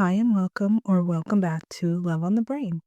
Hi and welcome back to Love on the Brain.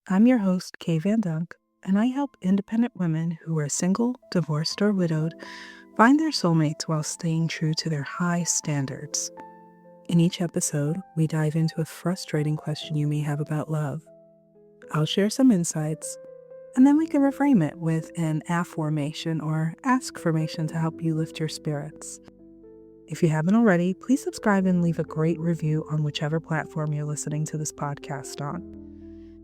I'm your host, Kay Van Dunk, and I help independent women who are single, divorced, or widowed find their soulmates while staying true to their high standards. In each episode, we dive into a frustrating question you may have about love. I'll share some insights, and then we can reframe it with an affirmation or ask-formation to help you lift your spirits. If you haven't already, please subscribe and leave a great review on whichever platform you're listening to this podcast on.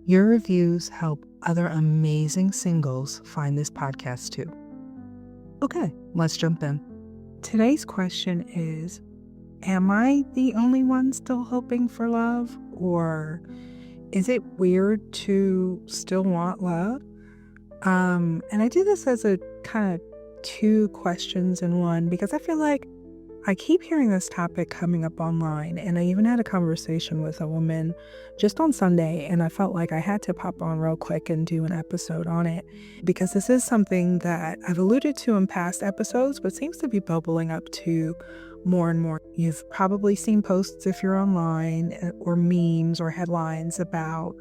Your reviews help other amazing singles find this podcast too. Okay, let's jump in. Today's question is, am I the only one still hoping for love? Or is it weird to still want love? And I do this as a kind of two questions in one because I feel like I keep hearing this topic coming up online, and I even had a conversation with a woman just on Sunday, and I felt like I had to pop on real quick and do an episode on it because this is something that I've alluded to in past episodes, but seems to be bubbling up to more and more. You've probably seen posts if you're online or memes or headlines about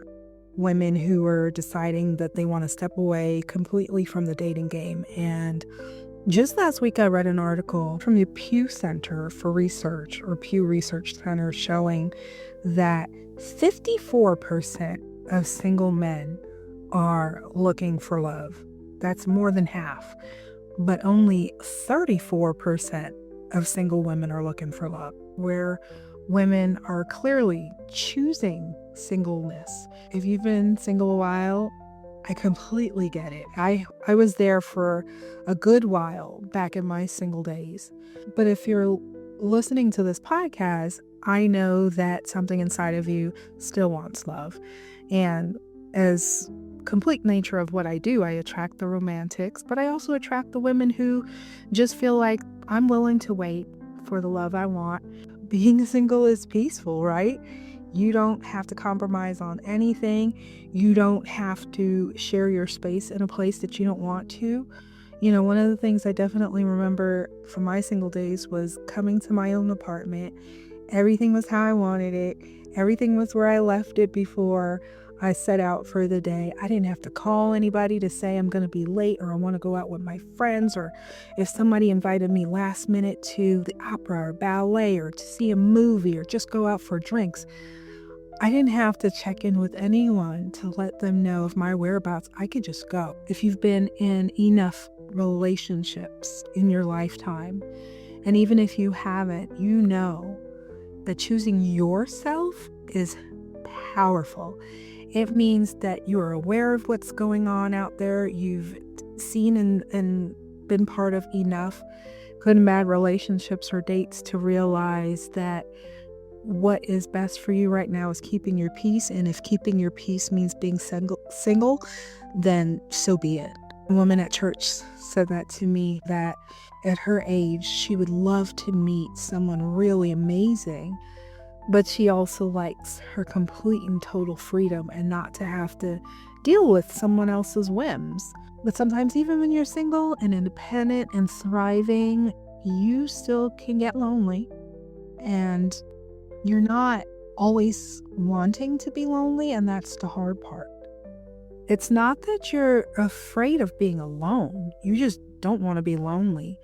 women who are deciding that they want to step away completely from the dating game. And just last week, I read an article from the Pew Center for Research, or Pew Research Center, showing that 54% of single men are looking for love. That's more than half. But only 34% of single women are looking for love, where women are clearly choosing singleness. If you've been single a while, I completely get it. I was there for a good while back in my single days. But if you're listening to this podcast, I know that something inside of you still wants love. And as complete nature of what I do, I attract the romantics, but I also attract the women who just feel like I'm willing to wait for the love I want. Being single is peaceful, right? You don't have to compromise on anything. You don't have to share your space in a place that you don't want to. You know, one of the things I definitely remember from my single days was coming to my own apartment. Everything was how I wanted it. Everything was where I left it before I set out for the day. I didn't have to call anybody to say I'm going to be late or I want to go out with my friends, or if somebody invited me last minute to the opera or ballet or to see a movie or just go out for drinks. I didn't have to check in with anyone to let them know of my whereabouts. I could just go. If you've been in enough relationships in your lifetime, and even if you haven't, you know that choosing yourself is powerful. It means that you are aware of what's going on out there. You've seen and been part of enough good and bad relationships or dates to realize that what is best for you right now is keeping your peace. And if keeping your peace means being single, then so be it. A woman at church said that to me, that at her age, she would love to meet someone really amazing, but she also likes her complete and total freedom and not to have to deal with someone else's whims. But sometimes even when you're single and independent and thriving, you still can get lonely. And you're not always wanting to be lonely, and that's the hard part. It's not that you're afraid of being alone. You just don't want to be lonely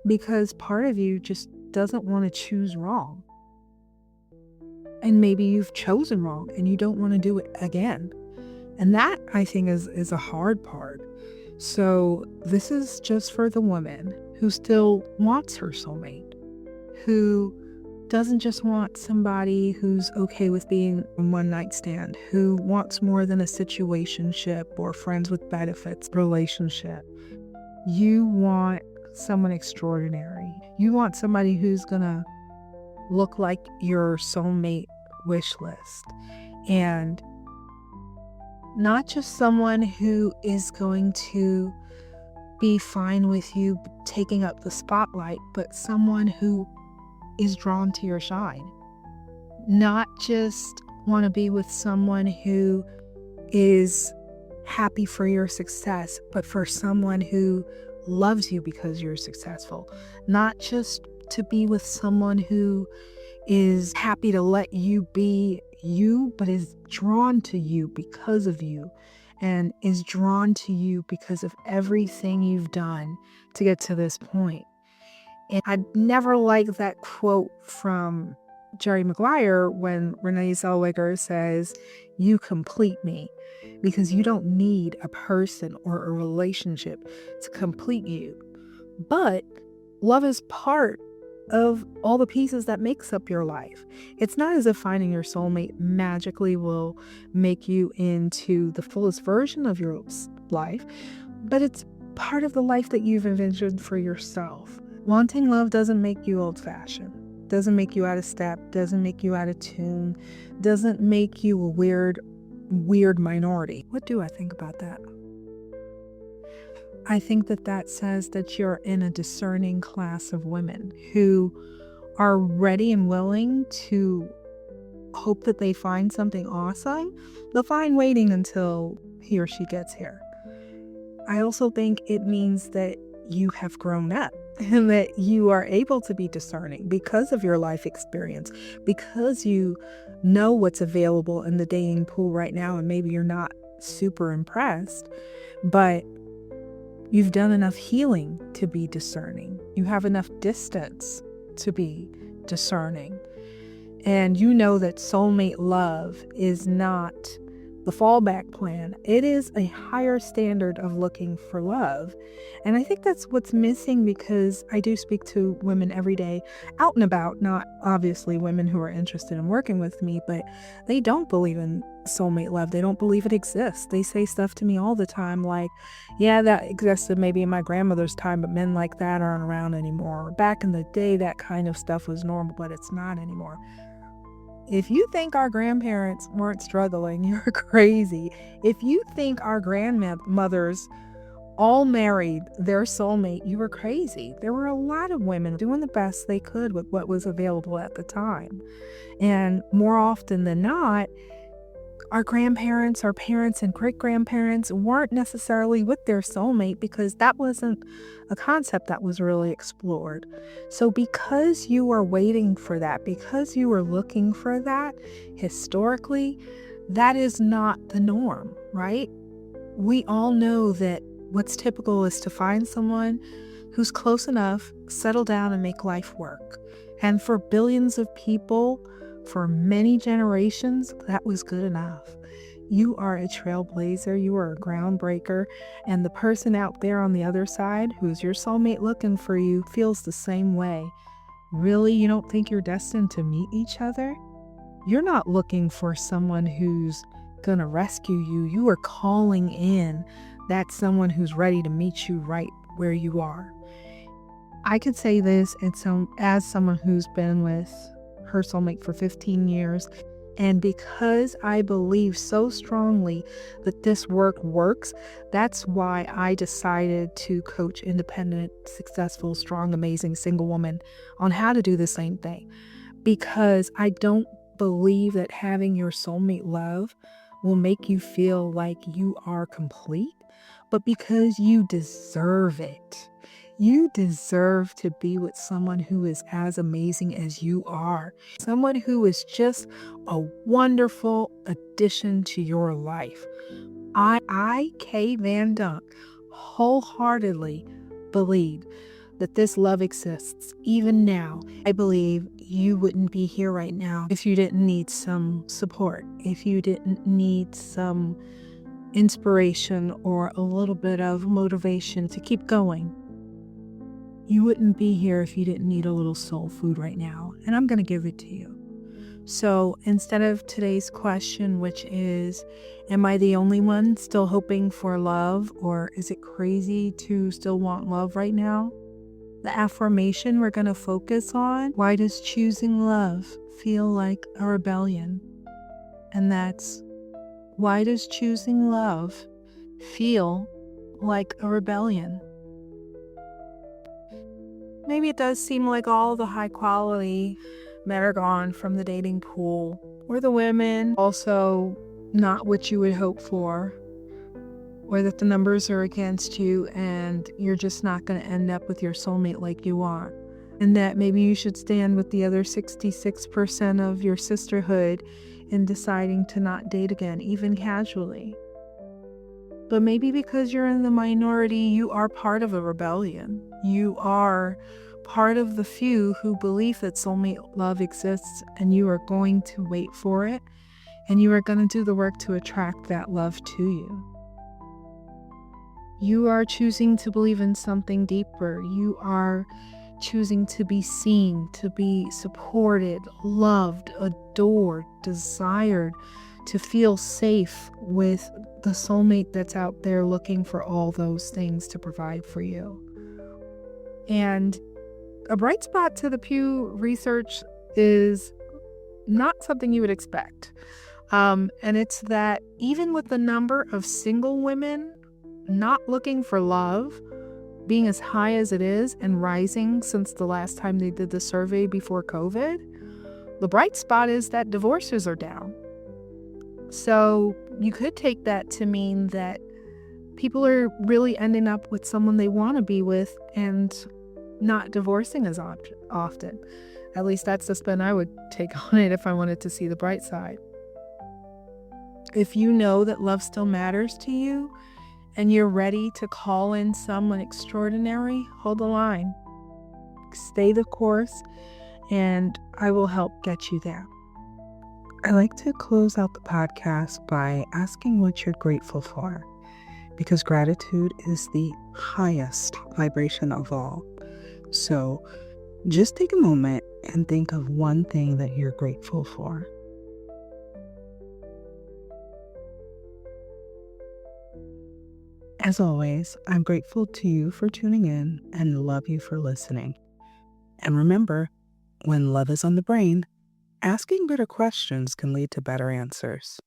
because part of you just doesn't want to choose wrong. And maybe you've chosen wrong and you don't want to do it again. And that, I think, is a hard part. So this is just for the woman who still wants her soulmate, who doesn't just want somebody who's okay with being a one-night stand, who wants more than a situationship or friends with benefits relationship. You want someone extraordinary. You want somebody who's gonna look like your soulmate wish list, and not just someone who is going to be fine with you taking up the spotlight, but someone who is drawn to your shine. Not just want to be with someone who is happy for your success, but for someone who loves you because you're successful. Not just to be with someone who is happy to let you be you, but is drawn to you because of you, and is drawn to you because of everything you've done to get to this point. And I never liked that quote from Jerry Maguire when Renee Zellweger says, "You complete me," because you don't need a person or a relationship to complete you. But love is part of all the pieces that makes up your life. It's not as if finding your soulmate magically will make you into the fullest version of your life, but it's part of the life that you've envisioned for yourself. Wanting love doesn't make you old-fashioned, doesn't make you out of step, doesn't make you out of tune, doesn't make you a weird minority. What do I think about that? I think that says that you're in a discerning class of women who are ready and willing to hope that they find something awesome. They'll find waiting until he or she gets here. I also think it means that you have grown up and that you are able to be discerning because of your life experience, because you know what's available in the dating pool right now, and maybe you're not super impressed, but you've done enough healing to be discerning. You have enough distance to be discerning. And you know that soulmate love is not the fallback plan. It is a higher standard of looking for love. And I think that's what's missing, because I do speak to women every day out and about, not obviously women who are interested in working with me, but they don't believe in soulmate love. They don't believe it exists. They say stuff to me all the time like, yeah, that existed maybe in my grandmother's time, but men like that aren't around anymore. Back in the day, that kind of stuff was normal, but it's not anymore. If you think our grandparents weren't struggling, you're crazy. If you think our grandmothers all married their soulmate, you were crazy. There were a lot of women doing the best they could with what was available at the time. And more often than not, our grandparents, our parents, and great-grandparents weren't necessarily with their soulmate because that wasn't a concept that was really explored. So because you are waiting for that, because you are looking for that, historically, that is not the norm, right? We all know that what's typical is to find someone who's close enough, settle down, and make life work. And for billions of people, for many generations, that was good enough. You are a trailblazer, you are a groundbreaker, and the person out there on the other side, who's your soulmate looking for you, feels the same way. Really, you don't think you're destined to meet each other? You're not looking for someone who's gonna rescue you. You are calling in that someone who's ready to meet you right where you are. I could say this as someone who's been with her soulmate for 15 years. And because I believe so strongly that this work works, that's why I decided to coach independent, successful, strong, amazing single women on how to do the same thing. Because I don't believe that having your soulmate love will make you feel like you are complete, but because you deserve it. You deserve to be with someone who is as amazing as you are. Someone who is just a wonderful addition to your life. I, Kay Van Dunk, wholeheartedly believe that this love exists even now. I believe you wouldn't be here right now if you didn't need some support, if you didn't need some inspiration or a little bit of motivation to keep going. You wouldn't be here if you didn't need a little soul food right now, and I'm going to give it to you. So instead of today's question, which is, am I the only one still hoping for love, or is it crazy to still want love right now? The affirmation we're going to focus on, why does choosing love feel like a rebellion? And that's, why does choosing love feel like a rebellion? Maybe it does seem like all the high quality men are gone from the dating pool, or the women also not what you would hope for, or that the numbers are against you and you're just not going to end up with your soulmate like you want. and that maybe you should stand with the other 66% of your sisterhood in deciding to not date again, even casually. But maybe because you're in the minority, you are part of a rebellion. You are part of the few who believe that soulmate love exists, and you are going to wait for it, and you are going to do the work to attract that love to you. You are choosing to believe in something deeper. You are choosing to be seen, to be supported, loved, adored, desired, to feel safe with the soulmate that's out there looking for all those things to provide for you. And a bright spot to the Pew Research is not something you would expect. And it's that even with the number of single women not looking for love being as high as it is and rising since the last time they did the survey before COVID, the bright spot is that divorces are down. So you could take that to mean that people are really ending up with someone they want to be with and not divorcing as often. At least that's the spin I would take on it if I wanted to see the bright side. If you know that love still matters to you and you're ready to call in someone extraordinary, hold the line. Stay the course, and I will help get you there. I like to close out the podcast by asking what you're grateful for, because gratitude is the highest vibration of all. So just take a moment and think of one thing that you're grateful for. As always, I'm grateful to you for tuning in and love you for listening. And remember, when love is on the brain, asking better questions can lead to better answers.